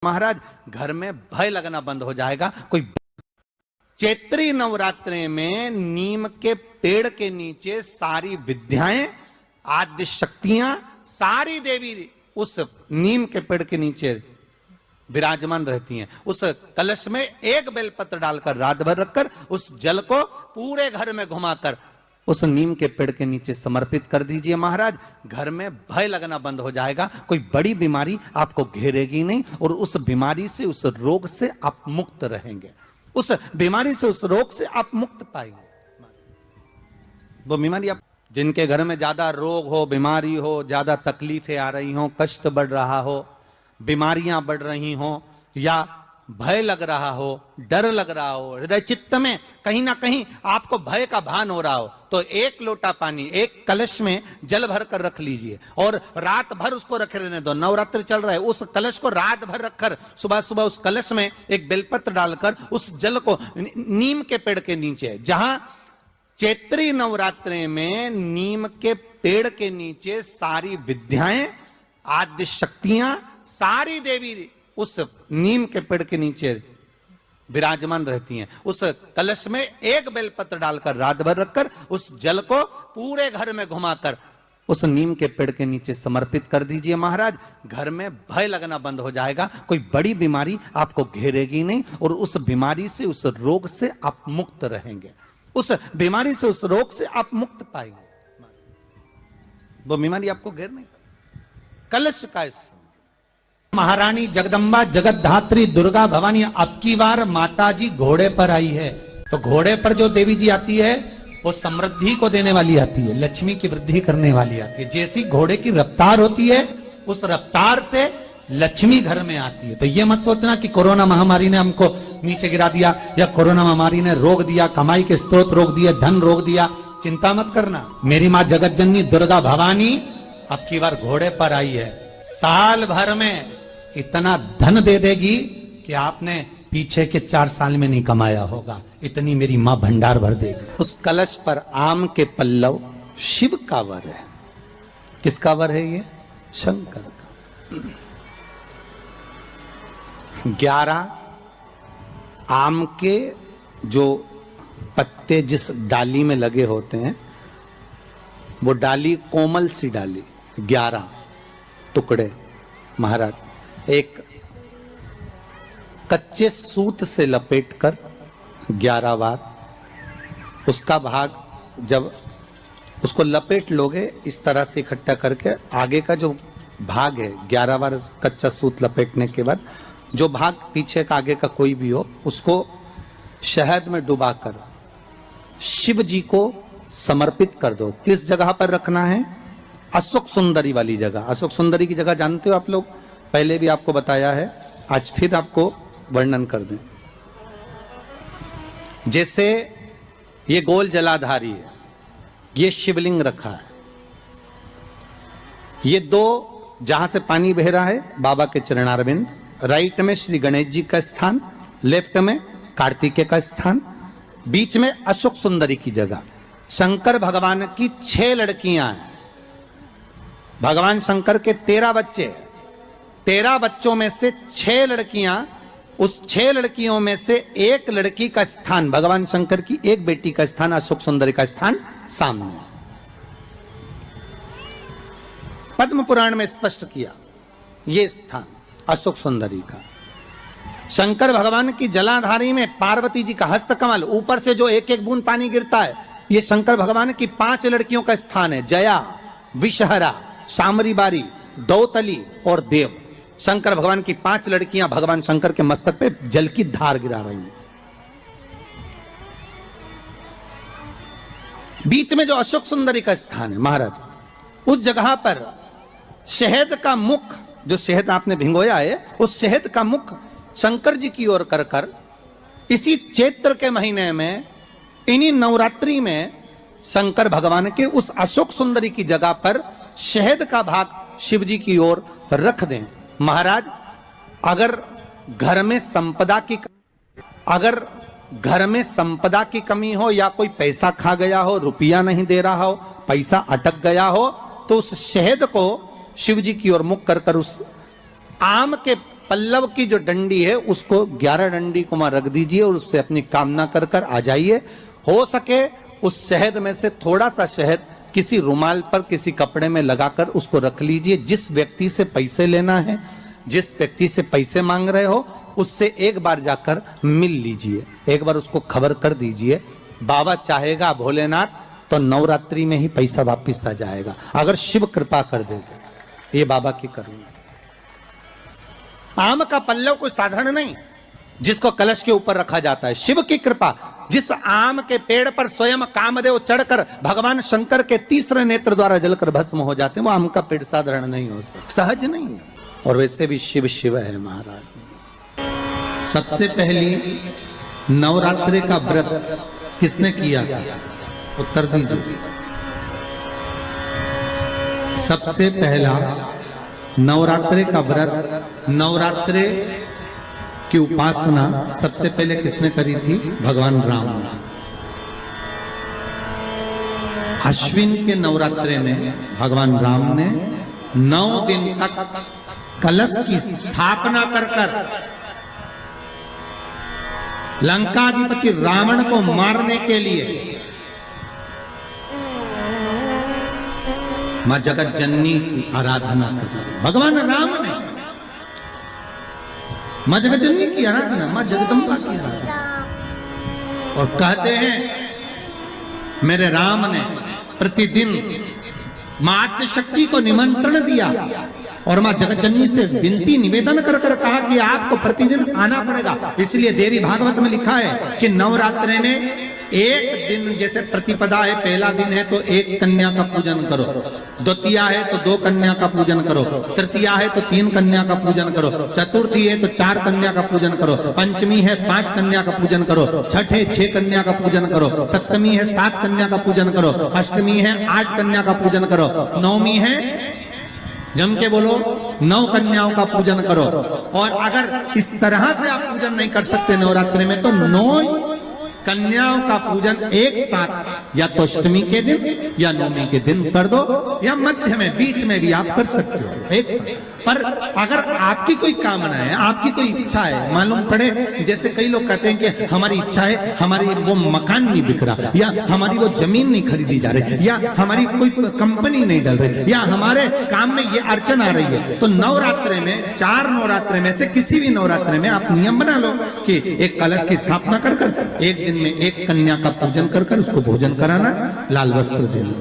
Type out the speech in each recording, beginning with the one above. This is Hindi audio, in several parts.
महाराज घर में भय लगना बंद हो जाएगा। कोई चैत्री नवरात्रि में नीम के पेड़ के नीचे सारी विद्याएं, आद्य शक्तियां, सारी देवी उस नीम के पेड़ के नीचे विराजमान रहती हैं। उस कलश में एक बेलपत्र डालकर रात भर रखकर उस जल को पूरे घर में घुमाकर उस नीम के पेड़ के नीचे समर्पित कर दीजिए। महाराज घर में भय लगना बंद हो जाएगा। कोई बड़ी बीमारी आपको घेरेगी नहीं और उस बीमारी से, उस रोग से आप मुक्त रहेंगे। उस बीमारी से, उस रोग से आप मुक्त पाएंगे। वो बीमारी आप जिनके घर में ज्यादा रोग हो, बीमारी हो, ज्यादा तकलीफें आ रही हो, कष्ट बढ़ रहा हो, बीमारियां बढ़ रही हो, या भय लग रहा हो, डर लग रहा हो, हृदय चित्त में कहीं ना कहीं आपको भय का भान हो रहा हो, तो एक लोटा पानी एक कलश में जल भर कर रख लीजिए और रात भर उसको रखे रहने दो। नवरात्रि चल रहा है, उस कलश को रात भर रखकर सुबह सुबह उस कलश में एक बेलपत्र डालकर उस जल को नीम के पेड़ के नीचे, जहां चैत्री नवरात्रि में नीम के पेड़ के नीचे सारी विद्याएं, आद्य शक्तियां, सारी देवी उस नीम के पेड़ के नीचे विराजमान रहती हैं। उस कलश में एक बेलपत्र डालकर रात भर रखकर उस जल को पूरे घर में घुमाकर उस नीम के पेड़ के नीचे समर्पित कर दीजिए। महाराज घर में भय लगना बंद हो जाएगा। कोई बड़ी बीमारी आपको घेरेगी नहीं और उस बीमारी से, उस रोग से आप मुक्त रहेंगे। उस बीमारी से, उस रोग से आप मुक्त पाएंगे। वो बीमारी आपको घेर नहीं। कलश का महारानी जगदम्बा जगतधात्री दुर्गा भवानी अब की बार माताजी घोड़े पर आई है। तो घोड़े पर जो देवी जी आती है वो समृद्धि को देने वाली आती है, लक्ष्मी की वृद्धि करने वाली आती है। जैसी घोड़े की रफ्तार होती है उस रफ्तार से लक्ष्मी घर में आती है। तो ये मत सोचना कि कोरोना महामारी ने हमको नीचे गिरा दिया या कोरोना महामारी ने रोक दिया, कमाई के स्रोत रोक दिए, धन रोक दिया। चिंता मत करना, मेरी माँ जगत जननी दुर्गा भवानी अब की बार घोड़े पर आई है। साल भर में इतना धन दे देगी कि आपने पीछे के 4 साल में नहीं कमाया होगा। इतनी मेरी मां भंडार भर देगी। उस कलश पर आम के पल्लव शिव का वर है। किसका वर है ये? शंकर का। 11 आम के जो पत्ते जिस डाली में लगे होते हैं वो डाली कोमल सी डाली, 11 टुकड़े महाराज एक कच्चे सूत से लपेटकर 11 बार उसका भाग, जब उसको लपेट लोगे इस तरह से इकट्ठा करके, आगे का जो भाग है 11 बार कच्चा सूत लपेटने के बाद जो भाग पीछे का आगे का कोई भी हो उसको शहद में डुबाकर शिव जी को समर्पित कर दो। किस जगह पर रखना है? अशोक सुंदरी वाली जगह। अशोक सुंदरी की जगह जानते हो आप लोग, पहले भी आपको बताया है, आज फिर आपको वर्णन कर दें। जैसे ये गोल जलाधारी है, ये शिवलिंग रखा है, ये 2 जहां से पानी बह रहा है बाबा के चरणारविंद, राइट में श्री गणेश जी का स्थान, लेफ्ट में कार्तिकेय का स्थान, बीच में अशोक सुंदरी की जगह। शंकर भगवान की 6 लड़कियां हैं। भगवान शंकर के 13 बच्चे, 13 बच्चों में से 6 लड़कियां, उस 6 लड़कियों में से एक लड़की का स्थान, भगवान शंकर की एक बेटी का स्थान, अशोक सुंदरी का स्थान सामने पद्म पुराण में स्पष्ट किया। ये स्थान अशोक सुंदरी का। शंकर भगवान की जलाधारी में पार्वती जी का हस्तकमल, ऊपर से जो एक एक बूंद पानी गिरता है, ये शंकर भगवान की 5 लड़कियों का स्थान है। जया, विषहरा, शामरी बारी, दौतली और देव। शंकर भगवान की 5 लड़कियां भगवान शंकर के मस्तक पे जल की धार गिरा रही हैं। बीच में जो अशोक सुंदरी का स्थान है महाराज, उस जगह पर शहद का मुख, जो शहद आपने भिंगोया है, उस शहद का मुख शंकर जी की ओर कर कर इसी चैत्र के महीने में, इन्हीं नवरात्रि में शंकर भगवान के उस अशोक सुंदरी की जगह पर शहद का भाग शिव जी की ओर रख दें। महाराज अगर घर में संपदा की कमी हो या कोई पैसा खा गया हो, रुपया नहीं दे रहा हो, पैसा अटक गया हो, तो उस शहद को शिव जी की ओर मुख कर कर उस आम के पल्लव की जो डंडी है उसको 11 डंडी को वहां रख दीजिए और उससे अपनी कामना कर कर आ जाइए। हो सके उस शहद में से थोड़ा सा शहद किसी रुमाल पर किसी कपड़े में लगाकर उसको रख लीजिए। जिस व्यक्ति से पैसे लेना है, जिस व्यक्ति से पैसे मांग रहे हो, उससे एक बार जाकर मिल लीजिए, एक बार उसको खबर कर दीजिए। बाबा चाहेगा भोलेनाथ तो नवरात्रि में ही पैसा वापिस आ जाएगा, अगर शिव कृपा कर दे। ये बाबा की करुणा। आम का पल्लव कोई साधारण नहीं जिसको कलश के ऊपर रखा जाता है, शिव की कृपा। जिस आम के पेड़ पर स्वयं कामदेव चढ़कर भगवान शंकर के तीसरे नेत्र द्वारा जलकर भस्म हो जाते हैं, वो आम का पेड़ साधारण नहीं हो सकता, सहज नहीं है। और वैसे भी शिव शिव है महाराज। सबसे पहली नवरात्रि का व्रत किसने किया था? उत्तर दीजिए। सबसे पहला नवरात्रि का व्रत, नवरात्रि की उपासना सबसे पहले किसने करी थी? भगवान राम ने। अश्विन के नवरात्रि में भगवान राम ने 9 दिन तक कलश की स्थापना कर लंकाधिपति रावण को मारने के लिए मां जगत जननी की आराधना करी। भगवान राम ने मां जगत जननी की आराधना, मां जगदम्बा की आराधना। और कहते हैं मेरे राम ने प्रतिदिन मां आद्यशक्ति को निमंत्रण दिया और मां जगत जननी से विनती निवेदन कर कर कहा कि आपको प्रतिदिन आना पड़ेगा। इसलिए देवी भागवत में लिखा है कि नवरात्रि में एक दिन, जैसे प्रतिपदा है, पहला दिन है तो एक कन्या का पूजन करो, द्वितीया है तो 2 कन्या का पूजन करो, तृतीया है तो 3 कन्या का पूजन करो, चतुर्थी है तो 4 कन्या का पूजन करो, पंचमी है 5 कन्या का पूजन करो, छठ है 6 कन्या का पूजन करो, सप्तमी है 7 कन्या का पूजन करो, अष्टमी है 8 कन्या का पूजन करो, नवमी है, जम के बोलो, 9 कन्याओं का पूजन करो। और अगर इस तरह से आप पूजन नहीं कर सकते नवरात्रि में, तो 9 कन्याओं का पूजन एक साथ या तो अष्टमी के दिन या नवमी के दिन कर दो, या मध्य में, बीच में भी आप कर सकते हो एक साथ। पर अगर आपकी कोई कामना है, आपकी कोई इच्छा है, मालूम पड़े, जैसे कई लोग कहते हैं कि हमारी इच्छा है, हमारी वो मकान नहीं बिक रहा, या हमारी वो जमीन नहीं खरीदी जा रही, या हमारी कोई कंपनी नहीं डल रही, या हमारे काम में ये अड़चन आ रही है, तो नवरात्रि में, 4 नवरात्रि में से किसी भी नवरात्रि में आप नियम बना लो कि एक कलश की स्थापना कर कर एक दिन में एक कन्या का पूजन कर कर उसको भोजन कराना, लाल वस्त्र देना,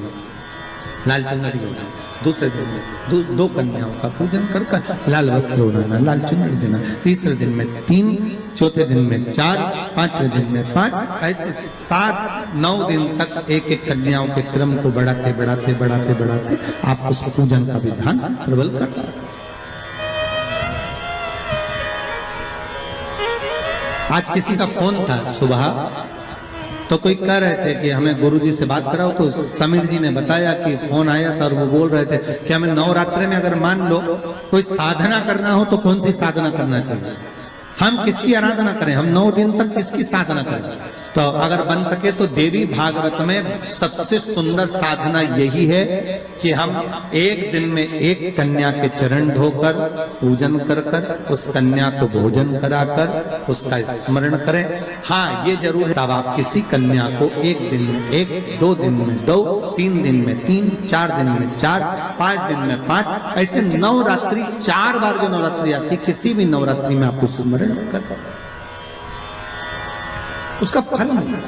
लाल चुनरी देना, दूसरे दिन में 2 कन्याओं का पूजन कर कर लाल वस्त्र ओढ़ाना, लाल चुनरी देना, तीसरे दिन में 3, चौथे दिन में 4, 5वें दिन में 5, ऐसे 7-9 दिन तक एक एक कन्याओं के क्रम को बढ़ाते बढ़ाते बढ़ाते बढ़ाते आप उस पूजन का विधान प्रबल कर सकते। आज किसी का फोन था सुबह, तो कोई कह रहे थे कि हमें गुरुजी से बात कराओ, तो समीर जी ने बताया कि फोन आया था और वो बोल रहे थे कि हमें नवरात्रि में अगर मान लो कोई साधना करना हो तो कौन सी साधना करना चाहिए, हम किसकी आराधना करें, हम 9 दिन तक किसकी साधना करें। तो अगर बन सके तो देवी भागवत में सबसे सुंदर साधना यही है कि हम एक दिन में एक कन्या के चरण धोकर पूजन कर कर उस कन्या को भोजन कराकर उसका स्मरण करें। हाँ, ये जरूर है, तब आप किसी कन्या को एक दिन में 1, 2 दिन में 2, 3 दिन में 3, 4 दिन में 4, 5 दिन में 5, ऐसे नवरात्रि 4 बार जो नवरात्रि आती, किसी भी नवरात्रि में आप स्मरण कर, उसका फल मिलेगा।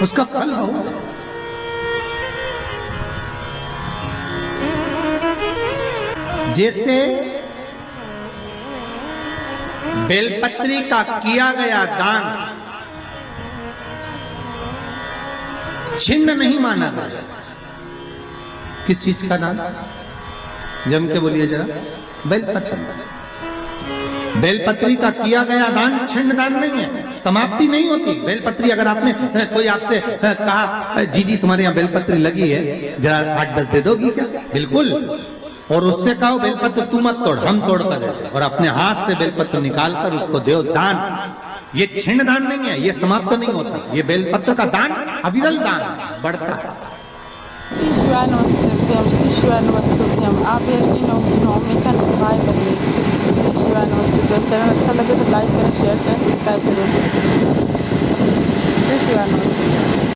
उसका फल होगा। जैसे बेलपत्री का किया गया दान छिन्न नहीं माना गया। किस चीज का दान? जम के बोलिए जरा। बेलपत्री। बेलपत्री का किया गया दान छिन्न दान नहीं है, समाप्ति नहीं होती। बेलपत्री अगर आपने कोई आपसे कहा जी जी तुम्हारे यहाँ बेलपत्री लगी है, जरा 8-10 दे दोगी क्या? बिल्कुल। और उससे कहो बेलपत्र तू मत तोड़, हम तोड़ कर देते, और अपने हाथ से बेलपत्र निकाल कर उसको दो दान। ये छिन्न दान नहीं है, ये समाप्त नहीं होता। ये बेलपत्र का दान अविरल दान बढ़ता है। शिवाय नमस्तुभ्यम। आप भी अष्टमी नवमी का उपाय करिए। श्री शिवाय नमस्तुभ्यम। चैनल अच्छा लगे तो लाइक करें, शेयर करें, सब्सक्राइब करें।